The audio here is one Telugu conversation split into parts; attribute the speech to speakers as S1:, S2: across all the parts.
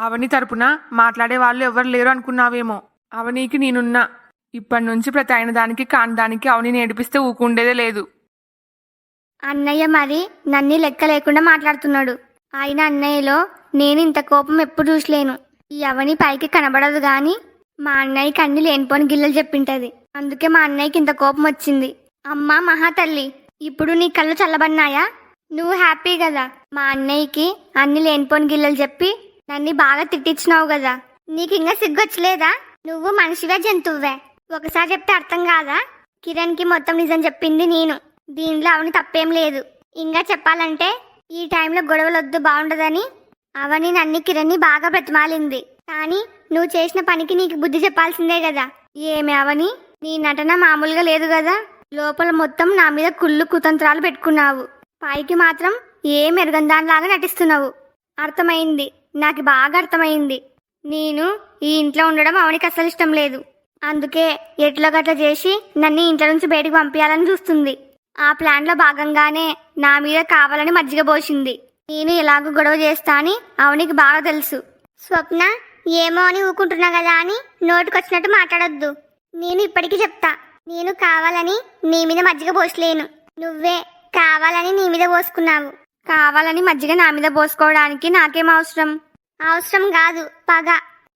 S1: అవని తరపున మాట్లాడే వాళ్ళు ఎవరు లేరు అనుకున్నావేమో. అవనీకి నేనున్నా. ఇప్పటి నుంచి ప్రతి అయిన దానికి కాని దానికి అవని నేర్పిస్తే ఊకుండేదే లేదు.
S2: అన్నయ్య మరి నన్ని లెక్క లేకుండా మాట్లాడుతున్నాడు. ఆయన అన్నయ్యలో నేను ఇంత కోపం ఎప్పుడు చూసలేను. ఈ అవని పైకి కనబడదు గాని మా అన్నయ్యకి అన్ని లేనిపోని గిల్లలు చెప్పింటది. అందుకే మా అన్నయ్యకి ఇంత కోపం వచ్చింది. అమ్మా మహాతల్లి, ఇప్పుడు నీ కళ్ళు చల్లబడినాయా? నువ్వు హ్యాపీ కదా? మా అన్నయ్యకి అన్ని లేనిపోని గిల్లలు చెప్పి నన్ను బాగా తిట్టించినావు కదా. నీకు ఇంకా సిగ్గొచ్చలేదా? నువ్వు మనిషివే జంతువువే. ఒకసారి చెప్తే అర్థం కాదా? కిరణ్ కి మొత్తం నిజం చెప్పింది నేను. దీనిలో అవని తప్పేం లేదు. ఇంకా చెప్పాలంటే ఈ టైంలో గొడవలొద్దు, బాగుండదని అవని నన్ను కిరణ్ని బాగా బ్రతిమాలింది. కానీ నువ్వు చేసిన పనికి నీకు బుద్ధి చెప్పాల్సిందే కదా. ఏమి అవని, నీ నటన మామూలుగా లేదు కదా. లోపల మొత్తం నా మీద కుళ్ళు కుతంత్రాలు పెట్టుకున్నావు. పైకి మాత్రం ఏం ఎరగందానిలాగా నటిస్తున్నావు. అర్థమైంది, నాకు బాగా అర్థమైంది. నేను ఈ ఇంట్లో ఉండడం అవనికి అసలు ఇష్టం లేదు. అందుకే ఎట్లా గట్ల చేసి నన్ను ఇంట్లో నుంచి బయటకు పంపించాలని చూస్తుంది. ఆ ప్లాన్లో భాగంగానే నా మీద కావాలని మజ్జిగ పోసింది. నేను ఎలాగో గొడవ చేస్తా అని అవనికి బాగా తెలుసు. స్వప్న, ఏమో అని ఊకుంటున్నా కదా అని నోటికొచ్చినట్టు మాట్లాడొద్దు. నేను ఇప్పటికీ చెప్తా, నేను కావాలని నీ మీద మజ్జిగ పోసలేను. నువ్వే కావాలని నీ మీద పోసుకున్నావు. కావాలని మజ్జిగ నా మీద పోసుకోవడానికి నాకేం అవసరం? అవసరం కాదు, పగ.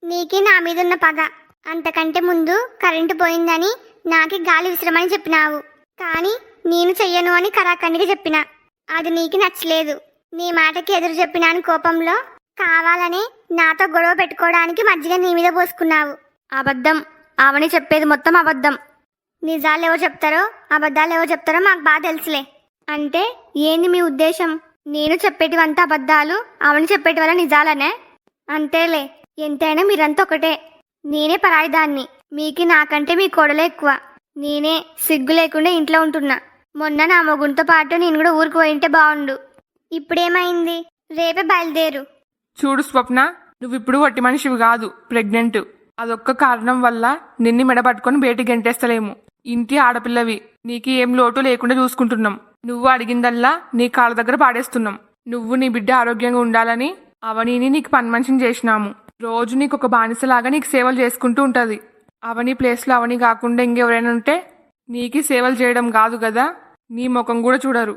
S2: నీకి నా మీద ఉన్న పగ. అంతకంటే ముందు కరెంటు పోయిందని నాకి గాలి విసిరమని చెప్పినావు. కానీ నేను చెయ్యను అని కరాఖండిగా చెప్పినా. అది నీకు నచ్చలేదు. నీ మాటకి ఎదురు చెప్పినాను కోపంలో. కావాలని నాతో గొడవ పెట్టుకోవడానికి మజ్జిగ నీ మీద పోసుకున్నావు. అబద్ధం. అవని చెప్పేది మొత్తం అబద్ధం. నిజాలు ఎవరు చెప్తారో అబద్ధాలు ఎవరు చెప్తారో మాకు బాగా తెలుసులే. అంటే ఏంది మీ ఉద్దేశం? నేను చెప్పేటివంతా అబద్ధాలు, అవని చెప్పేటి వల్ల నిజాలనే? అంతేలే, ఎంతైనా మీరంతా ఒకటే. నేనే పరాయిదాన్ని. మీకి నాకంటే మీ కోడలే ఎక్కువ. నేనే సిగ్గు లేకుండా ఇంట్లో ఉంటున్నా. మొన్న నా మొగుడితో పాటు నేను కూడా ఊరికి పోయింటే బాగుండు. ఇప్పుడేమైంది? రేపే బయలుదేరు.
S1: చూడు స్వప్న, నువ్విప్పుడు వట్టి మనిషివి కాదు, ప్రెగ్నెంట్. అదొక్క కారణం వల్ల నిన్ను మెడబట్టుకొని బయటికి గెంటేస్తలేము. ఇంటి ఆడపిల్లవి, నీకు ఏం లోటు లేకుండా చూసుకుంటున్నాం. నువ్వు అడిగిందల్లా నీ కాళ్ళ దగ్గర పాడేస్తున్నాం. నువ్వు నీ బిడ్డ ఆరోగ్యంగా ఉండాలని అవనీని నీకు పని మనిషిని చేసినాము. రోజు నీకు ఒక బానిసలాగా నీకు సేవలు చేసుకుంటూ ఉంటది. అవని ప్లేస్లో అవని కాకుండా ఇంకెవరైనా ఉంటే నీకు సేవలు చేయడం కాదు కదా, నీ ముఖం కూడా చూడరు.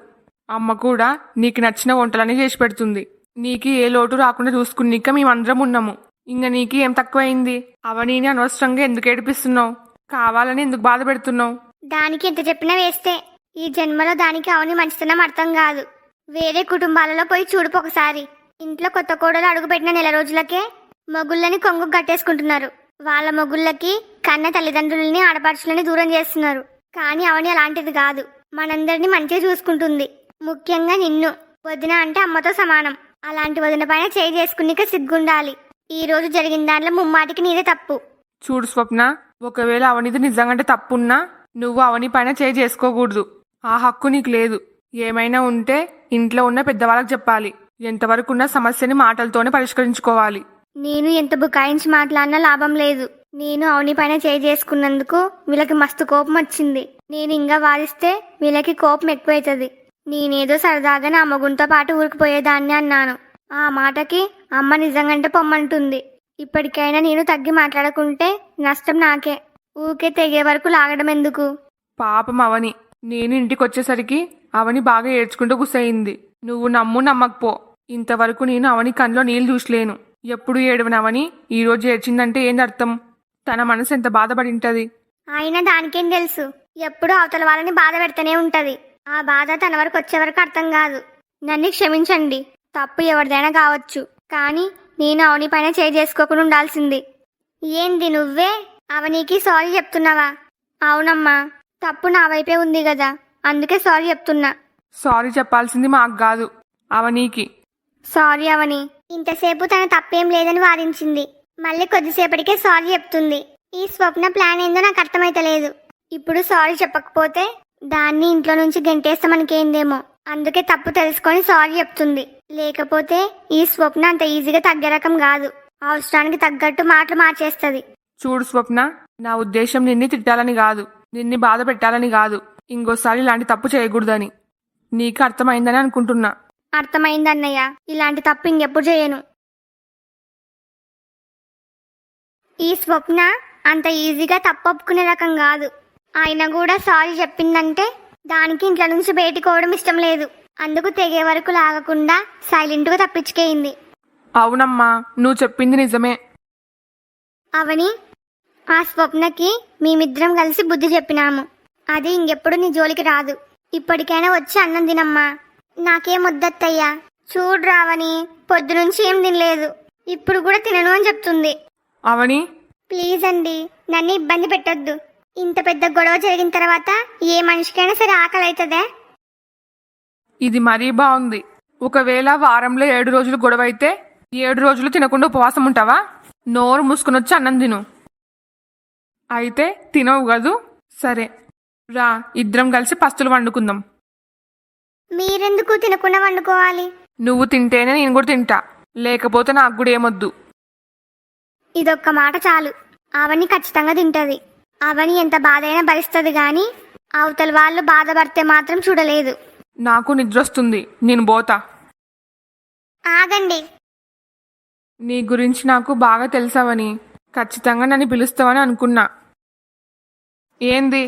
S1: అమ్మ కూడా నీకు నచ్చిన వంటలని చేసి పెడుతుంది. నీకు ఏ లోటు రాకుండా చూసుకున్నాక మేమందరం ఉన్నాము. ఇంకా నీకు ఏం తక్కువైంది? అవనీని అనవసరంగా ఎందుకు ఏడిపిస్తున్నావు? కావాలని ఎందుకు బాధ పెడుతున్నావు?
S2: దానికి ఎంత చెప్పినా వేస్తే. ఈ జన్మలో దానికి అవని మంచితనం అర్థం కాదు. వేరే కుటుంబాలలో పోయి చూడుపు ఒకసారి. ఇంట్లో కొత్త కోడలు అడుగుపెట్టిన నెల రోజులకే మొగుళ్ళని కొంగు కట్టేసుకుంటున్నారు. వాళ్ళ మొగుళ్ళకి కన్న తల్లిదండ్రులని ఆడపడుచులని దూరం చేస్తున్నారు. కానీ అవని అలాంటిది కాదు. మనందరినీ మంచిగా చూసుకుంటుంది. ముఖ్యంగా నిన్ను. వదిన అంటే అమ్మతో సమానం. అలాంటి వదిన పైన చేయి చేసుకునిక సిగ్గుండాలి. ఈ రోజు జరిగిన దాంట్లో ముమ్మాటికి నీదే తప్పు.
S1: చూడు స్వప్న, ఒకవేళ అవనిది నిజంగా తప్పున్నా నువ్వు అవని పైన చేయి చేసుకోకూడదు. ఆ హక్కు నీకు లేదు. ఏమైనా ఉంటే ఇంట్లో ఉన్న పెద్దవాళ్ళకి చెప్పాలి. ఎంతవరకు ఉన్న సమస్యని మాటలతోనే పరిష్కరించుకోవాలి.
S2: నేను ఎంత బుకాయించి మాట్లాడినా లాభం లేదు. నేను అవని పైన చేయి చేసుకున్నందుకు వీళ్ళకి మస్తు కోపం వచ్చింది. నేను ఇంకా వాదిస్తే వీళ్ళకి కోపం ఎక్కువైతుంది. నేనేదో సరదాగా నా మొగుంతో పాటు ఊరికి పోయేదాన్ని అన్నాను. ఆ మాటకి అమ్మ నిజంగంటే పొమ్మంటుంది. ఇప్పటికైనా నేను తగ్గి మాట్లాడకుంటే నష్టం నాకే. ఊకే తెగే వరకు లాగడం ఎందుకు?
S1: పాపం అవని. నేను ఇంటికి వచ్చేసరికి అవని బాగా ఏడ్చుకుంటూ గుసయింది. నువ్వు నమ్ము నమ్మకపో, ఇంతవరకు నేను అవని కళ్ళలో నీళ్లు చూసలేను. ఎప్పుడు ఏడవనవని ఈ రోజు ఏడ్చిందంటే ఏంది అర్థం? తన మనసు ఎంత బాధపడింటది.
S2: అయినా దానికేం తెలుసు? ఎప్పుడు అవతల వాళ్ళని బాధ పెడతానే ఉంటది. ఆ బాధ తన వరకు వచ్చే వరకు అర్థం కాదు. నన్ను క్షమించండి. తప్పు ఎవరిదైనా కావచ్చు. కానీ నేను అవని పైన చేయి చేసుకోకుండా ఉండాల్సింది. ఏంది నువ్వే అవనికి సారీ చెప్తున్నావా? అవునమ్మా, తప్పు నా వైపే ఉంది కదా, అందుకే సారీ చెప్తున్నా.
S1: సారీ చెప్పాల్సింది మాకు కాదు, అవనీకి.
S2: సారీ అవని. ఇంతసేపు తన తప్పేం లేదని వాదించింది. మళ్ళీ కొద్దిసేపటికే సారీ చెప్తుంది. ఈ స్వప్న ప్లాన్ ఏందో నాకు అర్థమైతలేదు. ఇప్పుడు సారీ చెప్పకపోతే దాన్ని ఇంట్లో నుంచి గెంటేస్తామనికేందేమో. అందుకే తప్పు తెలుసుకొని సారీ చెప్తుంది. లేకపోతే ఈ స్వప్న అంత ఈజీగా తగ్గే రకం కాదు. అవసరానికి తగ్గట్టు మాటలు మార్చేస్తుంది.
S1: చూడు స్వప్న, నా ఉద్దేశం నిన్ను తిట్టాలని కాదు, నిన్ను బాధ పెట్టాలని కాదు. ఇంకోసారి ఇలాంటి తప్పు చేయకూడదని. నీకు అర్థమైందని అనుకుంటున్నా.
S2: అర్థమైందన్నయ్య. ఇలాంటి తప్పు ఇంకెప్పుడు చేయను. ఈ స్వప్న అంత ఈజీగా తప్పొప్పుకునే రకం కాదు. ఆయన కూడా సారీ చెప్పిందంటే దానికి ఇంట్లో నుంచి బయటికోవడం ఇష్టం లేదు. అందుకు తెగే వరకు లాగకుండా సైలెంట్గా తప్పించుకేయింది.
S1: అవునమ్మా, నువ్వు చెప్పింది నిజమే.
S2: అవని, ఆ స్వప్నకి మేమిద్దరం కలిసి బుద్ధి చెప్పినాము. అది ఇంకెప్పుడు నీ జోలికి రాదు. ఇప్పటికైనా వచ్చి అన్నం తినమ్మా. నాకేం వద్దత్తయ్యా. చూడు రావని, పొద్దునుంచి ఏం తినలేదు. ఇప్పుడు కూడా తినను అని చెప్తుంది.
S1: అవని,
S2: ప్లీజ్ అండి, నన్ను ఇబ్బంది పెట్టొద్దు. ఇంత పెద్ద గొడవ జరిగిన తర్వాత ఏ మనిషికైనా సరే ఆకలి అవుతుందే.
S1: ఇది మరీ బాగుంది. ఒకవేళ వారంలో 7 రోజులు గొడవ అయితే 7 రోజులు తినకుండా ఉపవాసం ఉంటావా? నోరు మూసుకుని వచ్చి అన్నం తిను. అయితే తినవు కదూ? సరే రా, ఇద్దరం కలిసి పస్తులు వండుకుందాం.
S2: మీరెందుకు తినకుండా వండుకోవాలి?
S1: నువ్వు తింటేనే నేను కూడా తింటా, లేకపోతే నాకు కూడా ఏమొద్దు.
S2: ఇదొక్క మాట చాలు. అవని ఖచ్చితంగా తింటది. అవని ఎంత బాధైనా భరిస్తుంది గాని అవతల వాళ్ళు బాధపడితే మాత్రం చూడలేదు.
S1: నాకు నిద్రొస్తుంది, నేను పోతా.
S2: ఆగండి.
S1: నీ గురించి నాకు బాగా తెలుసావని, ఖచ్చితంగా నన్ను పిలుస్తావని అనుకున్నా. ఏంది,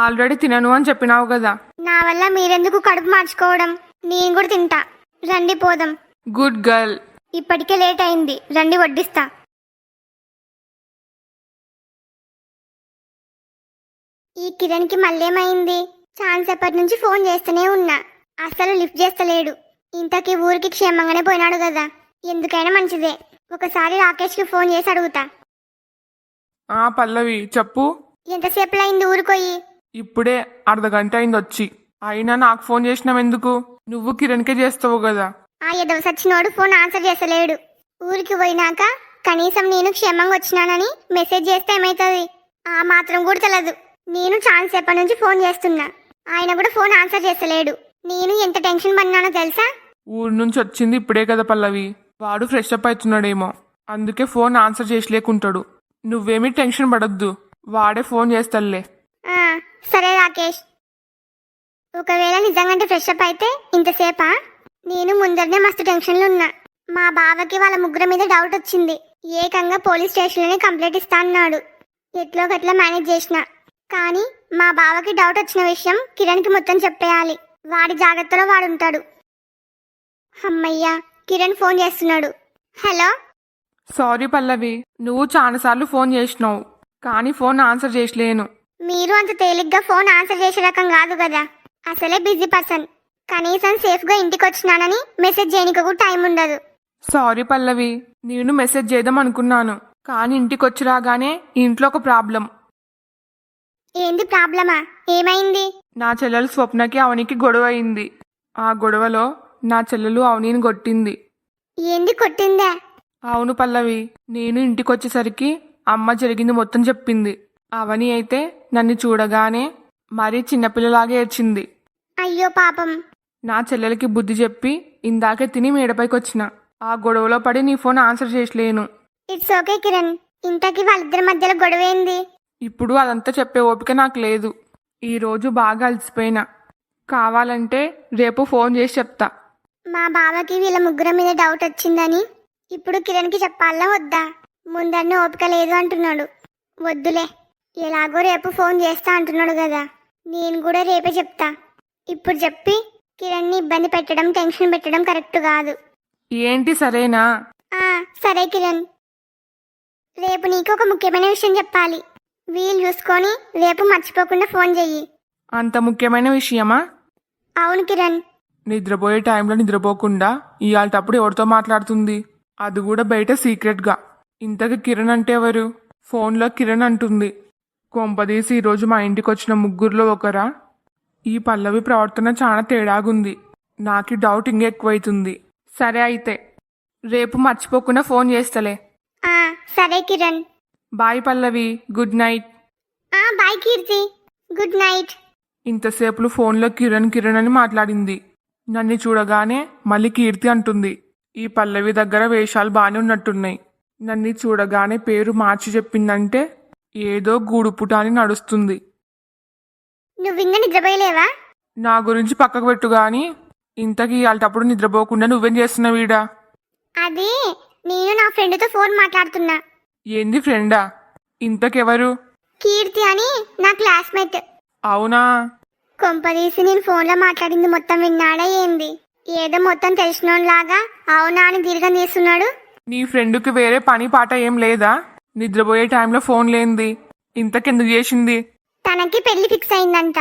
S1: ఆల్రెడీ తినను అని చెప్పినావు కదా.
S2: నా వల్ల మీరెందుకు కడుపు మార్చుకోవడం? నేను కూడా తింటా. రండి పోదాం.
S1: Good girl.
S2: ఇప్పటికే లేట్ అయింది, రండి వడ్డిస్తా. ఈ కిరణ్కి మళ్ళేమైంది? ఛాన్స్ ఎప్పటి నుంచి ఫోన్ చేస్తూనే ఉన్నా, అసలు లిఫ్ట్ చేస్తలేడు. ఇంతకీ ఊరికి క్షేమంగానే పోయినాడు కదా. ఎందుకైనా మంచిదే, ఒకసారి రాకేష్కి ఫోన్ చేసి అడుగుతా.
S1: ఆ పల్లవి చెప్పు.
S2: ఎంతసేపులో అయింది ఊరికోయి?
S1: ఇప్పుడే అర్ధగంట అయింది వచ్చి. అయినా నాకు ఫోన్ చేసినావెందుకు? నువ్వు కిరణ్కే చేస్తావు కదా.
S2: ఆ ఎదవ సచ్చినోడు ఫోన్ ఆన్సర్ చేస్తలేడు. ఊరికి పోయినాక కనీసం నేను క్షేమంగా వచ్చినానని మెసేజ్ చేస్తే ఏమైతుంది? ఆ మాత్రం కూడా తెలదు. నేను ఛాన్స్ ఎప్పటి నుంచి ఫోన్ చేస్తున్నా, ఆయన కూడా ఫోన్ ఆన్సర్ చేస్తలేడు. నేను ఎంత టెన్షన్ పడినానో తెలుసా?
S1: ఊరు నుంచి వచ్చింది ఇప్పుడే కదా పల్లవి. వాడు ఫ్రెష్ అప్ అవుతున్నాడేమో, అందుకే ఫోన్ ఆన్సర్ చేసి లేకుంటాడు. నువ్వేమీ టెన్షన్ పడొద్దు, వాడే ఫోన్ చేస్తాడులే.
S2: ఆ, సరే రాకేష్. ఒకవేళ నిజంగా ఫ్రెష్ అప్ అయితే ఇంతసేపా? నేను ముందరనే మస్తు టెన్షన్లో ఉన్నా. మా బావకి వాళ్ళ ముగ్గురు మీద డౌట్ వచ్చింది. ఏకంగా పోలీస్ స్టేషన్లోనే కంప్లైంట్ ఇస్తా అన్నాడు. ఎట్లో గట్లా మేనేజ్ చేసిన. కానీ మా బావకి డౌట్ వచ్చిన విషయం కిరణ్కి మొత్తం చెప్పేయాలి. వాడి జాగ్రత్తలో వాడుంటాడు. అమ్మయ్యా, కిరణ్ ఫోన్ చేస్తున్నాడు. హలో.
S1: సారీ పల్లవి, నువ్వు చాలాసార్లు ఫోన్ చేసినావు, కానీ ఫోన్ ఆన్సర్ చేసలేను.
S2: మీరు అంత తేలిగ్గా ఫోన్ ఆన్సర్ చేసే రకం కాదు కదా. అసలే బిజీ పర్సన్. కనీసం సేఫ్గా ఇంటికి వచ్చినానని మెసేజ్ చేయడానికి కూడా టైం ఉండదు.
S1: సారీ పల్లవి, నేను మెసేజ్ చేద్దాం అనుకున్నాను, కానీ ఇంటికి వచ్చి రాగానే ఇంట్లో ఒక ప్రాబ్లం.
S2: ఏంది ప్రాబ్లమా? ఏమైంది?
S1: నా చెల్లెలు స్వప్నకి అవనికి గొడవ అయింది. ఆ గొడవలో నా చెల్లెలు అవనిని కొట్టింది.
S2: ఏంది కొట్టిందా?
S1: అవును పల్లవి, నేను ఇంటికి వచ్చేసరికి అమ్మ జరిగింది మొత్తం చెప్పింది. అవని అయితే నన్ను చూడగానే మరీ చిన్నపిల్లలాగే ఏడ్చింది.
S2: అయ్యో పాపం.
S1: నా చెల్లెలకి బుద్ధి చెప్పి ఇందాకే తిని మేడపైకి వచ్చిన. ఆ గొడవలో పడి నీ ఫోన్ ఆన్సర్ చేసలేను.
S2: It's okay Kiran. ఇంతకీ వాళ్ళిద్దరి మధ్యలో గొడవ ఏంది?
S1: ఇప్పుడు అదంతా చెప్పే ఓపిక నాకు లేదు. ఈరోజు బాగా అలసిపోయినా. కావాలంటే రేపు ఫోన్ చేసి చెప్తా.
S2: మా బావకి వీళ్ళ ముగ్గురు మీద డౌట్ వచ్చిందని ఇప్పుడు కిరణ్కి చెప్పాలా వద్దా? ముందన్న ఓపిక లేదు అంటున్నాడు. వద్దులే, ఎలాగో రేపు ఫోన్ చేస్తా అంటున్నాడు కదా. నేను కూడా రేపే చెప్తా. ఇప్పుడు చెప్పి కిరణ్ని ఇబ్బంది పెట్టడం, టెన్షన్ పెట్టడం కరెక్ట్ కాదు.
S1: ఏంటి సరేనా?
S2: సరే కిరణ్. రేపు నీకు ఒక ముఖ్యమైన విషయం చెప్పాలి. వీలు చూసుకొని రేపు మర్చిపోకుండా ఫోన్ చెయ్యి.
S1: అంత ముఖ్యమైన విషయమా?
S2: అవును కిరణ్.
S1: నిద్రపోయే టైంలో నిద్రపోకుండా ఇవాళటప్పుడు ఎవరితో మాట్లాడుతుంది? అది కూడా బయట సీక్రెట్గా. ఇంతకు కిరణ్ అంటే ఎవరు? ఫోన్లో కిరణ్ అంటుంది. కొంపదీసి ఈరోజు మా ఇంటికి వచ్చిన ముగ్గురులో ఒకరా? ఈ పల్లవి ప్రవర్తన చాలా తేడాగుంది. నాకు డౌట్ ఇంకెక్కువైతుంది. సరే అయితే రేపు మర్చిపోకుండా ఫోన్ చేస్తలే.
S2: సరే కిరణ్.
S1: బాయ్ పల్లవి, గుడ్ నైట్.
S2: బాయ్ కీర్తి, గుడ్ నైట్.
S1: ఇంతసేపు ఫోన్లో కిరణ్ కిరణ్ అని మాట్లాడింది. నన్ను చూడగానే మళ్ళీ కీర్తి అంటుంది. ఈ పల్లవి దగ్గర వేషాలు బాగానే ఉన్నట్టున్నాయి. నన్ను చూడగానే పేరు మార్చి చెప్పిందంటే ఏదో గూడుపుట అని నడుస్తుంది.
S2: నువ్వింగా నిద్రపోయలేవా?
S1: నా గురించి పక్కకు పెట్టు గాని, ఇంతకీ ఇవాళటప్పుడు నిద్రపోకుండా నువ్వేం చేస్తున్నావు ఈడ?
S2: అది నేను నా ఫ్రెండ్తో ఫోన్ మాట్లాడుతున్నా.
S1: ఏంది ఫ్రెండా? ఇంతకెవరు?
S2: కీర్తి అని నా క్లాస్మేట్.
S1: అవునా?
S2: కొంపదీసి నేను ఫోన్లో మాట్లాడింది మొత్తం విన్నాడా ఏంది? ఏదో మొత్తం తెలిసినోలాగా అవునా అని దీర్ఘం తీస్తున్నాడు.
S1: నీ ఫ్రెండ్కి వేరే పని పాట ఏం లేదా? నిద్రపోయే టైంలో ఫోన్ లేంది ఇంతకెందుకు చేసింది?
S2: తనకి పెళ్లి ఫిక్స్ అయిందంట.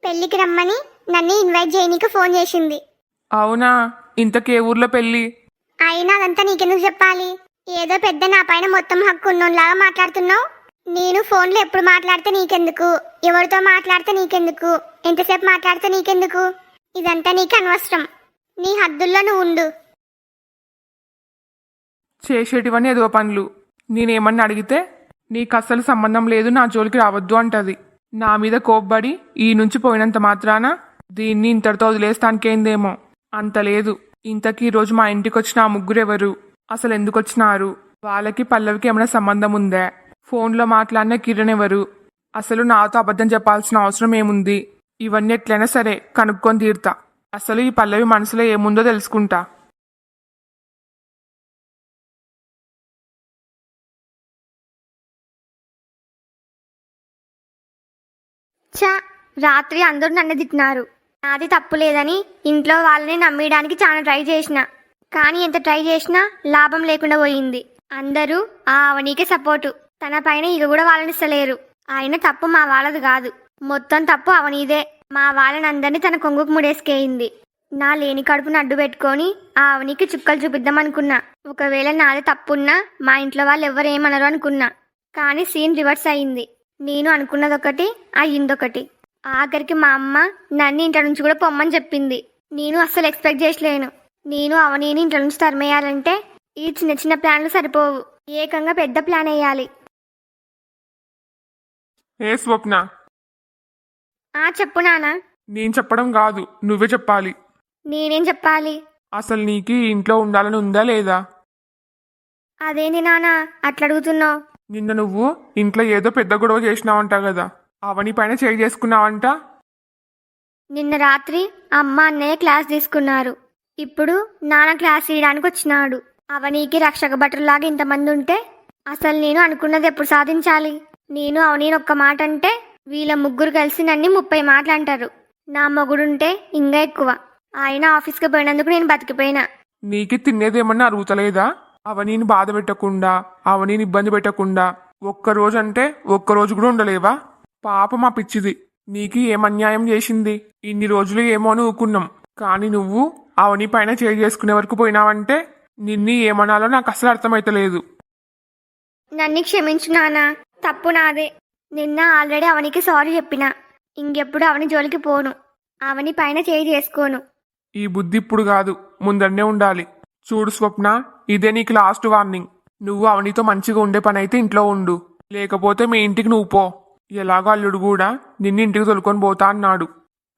S2: పెళ్లికి రమ్మని నన్ను ఇన్వైట్ చేయనీకి ఫోన్ చేసింది.
S1: అవునా? ఇంతకే ఊర్లో పెళ్ళి?
S2: అయినా అదంతా నీకెందుకు చెప్పాలి? ఏదో పెద్ద నా పైన మొత్తం హక్కు ఉన్నోలాగా మాట్లాడుతున్నావు. నేను ఫోన్లో ఎప్పుడు మాట్లాడితే నీకెందుకు, ఎవరితో మాట్లాడితే నీకెందుకు, ఎంతసేపు మాట్లాడితే నీకెందుకు? ఇదంతా నీకు అనవసరం. నీ హద్దుల్లో నువ్వు ఉండు.
S1: చేసేటివన్నీ ఎదువ పనులు. నేనేమన్నా అడిగితే నీకు అస్సలు సంబంధం లేదు, నా జోలికి రావద్దు అంటది. నా మీద కోప్పడి ఈ నుంచి పోయినంత మాత్రాన దీన్ని ఇంతటితో వదిలేస్తానికేందేమో. అంత లేదు. ఇంతకీ ఈరోజు మా ఇంటికి వచ్చిన ఆ ముగ్గురు ఎవరు? అసలు ఎందుకు వచ్చినారు? వాళ్ళకి పల్లవికి ఏమైనా సంబంధం ఉందా? ఫోన్లో మాట్లాడిన కిరణ్ ఎవరు? అసలు నాతో అబద్ధం చెప్పాల్సిన అవసరం ఏముంది? ఇవన్నీ ఎట్లయినా సరే కనుక్కొని తీరుతా. అసలు ఈ పల్లవి మనసులో ఏముందో తెలుసుకుంటా.
S2: చా, రాత్రి అందరూ నన్ను తిట్టినారు. నాది తప్పు లేదని ఇంట్లో వాళ్ళని నమ్మేయడానికి చాలా ట్రై చేసిన. కానీ ఎంత ట్రై చేసినా లాభం లేకుండా పోయింది. అందరూ ఆ అవనీకే సపోర్టు. తన పైన ఇక కూడా వాళ్ళనిస్తలేరు. ఆయన తప్పు మా వాళ్ళది కాదు, మొత్తం తప్పు అవనీదే. మా వాళ్ళని అందరినీ తన కొంగుకు ముడేసుకేయింది. నా లేని కడుపును అడ్డు పెట్టుకొని ఆ అవనికి చుక్కలు చూపిద్దామనుకున్నా. ఒకవేళ నాది తప్పున్నా మా ఇంట్లో వాళ్ళు ఎవరేమనరు అనుకున్నా. కానీ సీన్ రివర్స్ అయింది. నేను అనుకున్నదొకటి అయ్యిందొకటి. ఆఖరికి మా అమ్మ నన్ను ఇంట్లో నుంచి కూడా పొమ్మని చెప్పింది. నేను అస్సలు ఎక్స్పెక్ట్ చేసలేను. నేను అవనీని ఇంట్లో నుంచి తరిమేయాలంటే ఈ చిన్న చిన్న ప్లాన్లు సరిపోవు. ఏకంగా పెద్ద ప్లాన్ వేయాలి.
S1: ఏ స్వప్న,
S2: చెప్పు నాన్న.
S1: నేను చెప్పడం కాదు, నువ్వే చెప్పాలి.
S2: నేనేం చెప్పాలి?
S1: అసలు నీకు ఈ ఇంట్లో ఉండాలని ఉందా లేదా?
S2: అదేంటి నాన్న అట్లా అడుగుతున్నావు?
S1: నిన్న నువ్వు ఇంట్లో ఏదో పెద్ద గొడవ చేసినావంట కదా, అవని పైన చేయి చేసుకున్నావంట.
S2: నిన్న రాత్రి అమ్మ అన్నయ్య క్లాస్ తీసుకున్నారు. ఇప్పుడు నాన్న క్లాస్ తీయడానికి వచ్చినాడు. అవనీకి రక్షక భటులాగా ఇంతమంది ఉంటే అసలు నేను అనుకున్నది ఎప్పుడు సాధించాలి? నేను అవనీని ఒక్క మాట అంటే వీళ్ళ ముగ్గురు కలిసి నన్ను 30 మాటలు అంటారు. నా మొగుడుంటే ఇంకా ఎక్కువ. ఆయన ఆఫీస్కి పోయినందుకు నేను బతికిపోయినా.
S1: నీకు తినేదేమన్నా అరుగుతలేదా? అవనీని బాధ పెట్టకుండా, అవనీని ఇబ్బంది పెట్టకుండా ఒక్కరోజు అంటే ఒక్కరోజు కూడా ఉండలేవా? పాప మా పిచ్చిది, నీకు ఏమన్యాయం చేసింది? ఇన్ని రోజులు ఏమో అని ఊకున్నాం, కానీ నువ్వు అవని పైన చేయి చేసుకునే వరకు పోయినావంటే నిన్ను ఏమనాలో నాకు అసలు అర్థమైతలేదు.
S2: నన్ను క్షమించు నాన్న, తప్పు నాదే. నిన్న ఆల్రెడీ అవనికి సారీ చెప్పిన. ఇంకెప్పుడు అవని జోలికి పోను, అవని పైన చేయి చేసుకోను.
S1: ఈ బుద్ధి ఇప్పుడు కాదు, ముందరనే ఉండాలి. చూడు స్వప్న, ఇదే నీకు లాస్ట్ వార్నింగ్. నువ్వు అవనితో మంచిగా ఉండే పని అయితే ఇంట్లో ఉండు, లేకపోతే మీ ఇంటికి నువ్వు పో. ఎలాగో అల్లుడు కూడా నిన్ను ఇంటికి తొలుకొని పోతా అన్నాడు.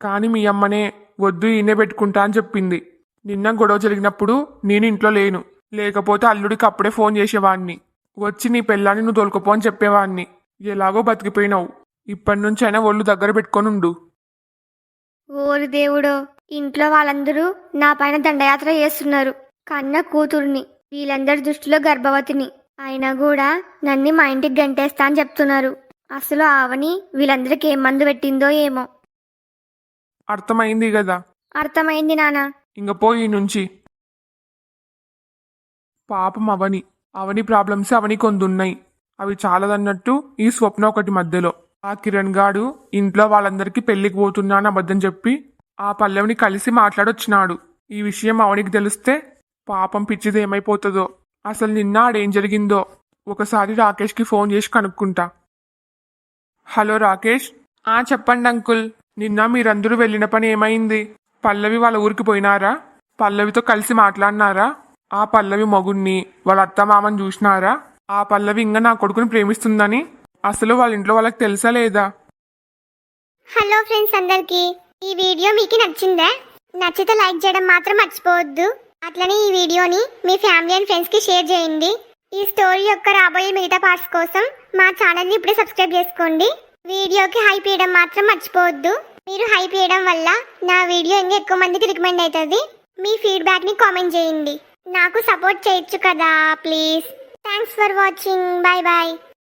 S1: కానీ మీ అమ్మనే వద్దు ఈయనే పెట్టుకుంటా అని చెప్పింది. నిన్న గొడవ జరిగినప్పుడు నేను ఇంట్లో లేను, లేకపోతే అల్లుడికి అప్పుడే ఫోన్ చేసేవాడిని, వచ్చి నీ పెళ్ళాన్ని నువ్వు తొలుకపో అని చెప్పేవాడిని. ఎలాగో బతికిపోయినావు. ఇప్పటి నుంచైనా ఒళ్ళు దగ్గర పెట్టుకొని ఉండు.
S2: ఓరి దేవుడో, ఇంట్లో వాళ్ళందరూ నా పైన దండయాత్ర చేస్తున్నారు. కన్న కూతుర్ని, వీళ్ళందరి దృష్టిలో గర్భవతిని. అయినా కూడా నన్ను మా ఇంటికి గంటేస్తా అని చెప్తున్నారు. అసలు ఆవని వీళ్ళందరికీ ఏం మందు పెట్టిందో ఏమో.
S1: అర్థమైంది కదా?
S2: అర్థమైంది నాన్న.
S1: ఇంక పోయి నుంచి. పాపం అవని ప్రాబ్లమ్స్ అవని కొందున్నాయి. అవి చాలదన్నట్టు ఈ స్వప్న ఒకటి మధ్యలో. ఆ కిరణ్ గాడు ఇంట్లో వాళ్ళందరికీ పెళ్లికి పోతున్నా అని అబద్ధం చెప్పి ఆ పల్లవిని కలిసి మాట్లాడొచ్చినాడు. ఈ విషయం అవనికి తెలిస్తే పాపం పిచ్చిది ఏమైపోతుందో. అసలు నిన్న ఆడేం జరిగిందో ఒకసారి రాకేష్కి ఫోన్ చేసి కనుక్కుంటా. హలో రాకేష్. చెప్పండి అంకుల్. నిన్న మీరందరూ వెళ్ళిన పని ఏమైంది? పల్లవి వాళ్ళ ఊరికి పోయినారా? పల్లవితో కలిసి మాట్లాడినారా? ఆ పల్లవి మొగుణ్ణి వాళ్ళ అత్తమామని చూసినారా? ఆ పల్లవి ఇంకా నా కొడుకుని ప్రేమిస్తుందని అసలు వాళ్ళ ఇంట్లో వాళ్ళకి తెలుసా లేదా?
S2: హలో ఫ్రెండ్స్ అందరికి, ఈ వీడియో మీకు నచ్చిందా? నచ్చితే లైక్ చేయడం మాత్రం మర్చిపోవద్దు. అట్లనే ఈ వీడియోని మీ ఫ్యామిలీ అండ్ ఫ్రెండ్స్ కి షేర్ చేయండి. ఈ స్టోరీ యొక్క రాబోయే మిగతా పార్ట్స్ కోసం మా ఛానల్ ని ఇప్పుడే సబ్స్క్రైబ్ చేసుకోండి. వీడియోకి హైప్ చేయడం మాత్రం మర్చిపోవద్దు. మీరు హైప్ చేయడం వల్ల నా వీడియో ఇంకా ఎక్కువ మందికి రికమెండ్ అవుతుంది. మీ ఫీడ్బ్యాక్ ని కామెంట్ చేయండి. నాకు సపోర్ట్ చేయొచ్చు కదా please. Thanks. Thanks for watching. Bye bye.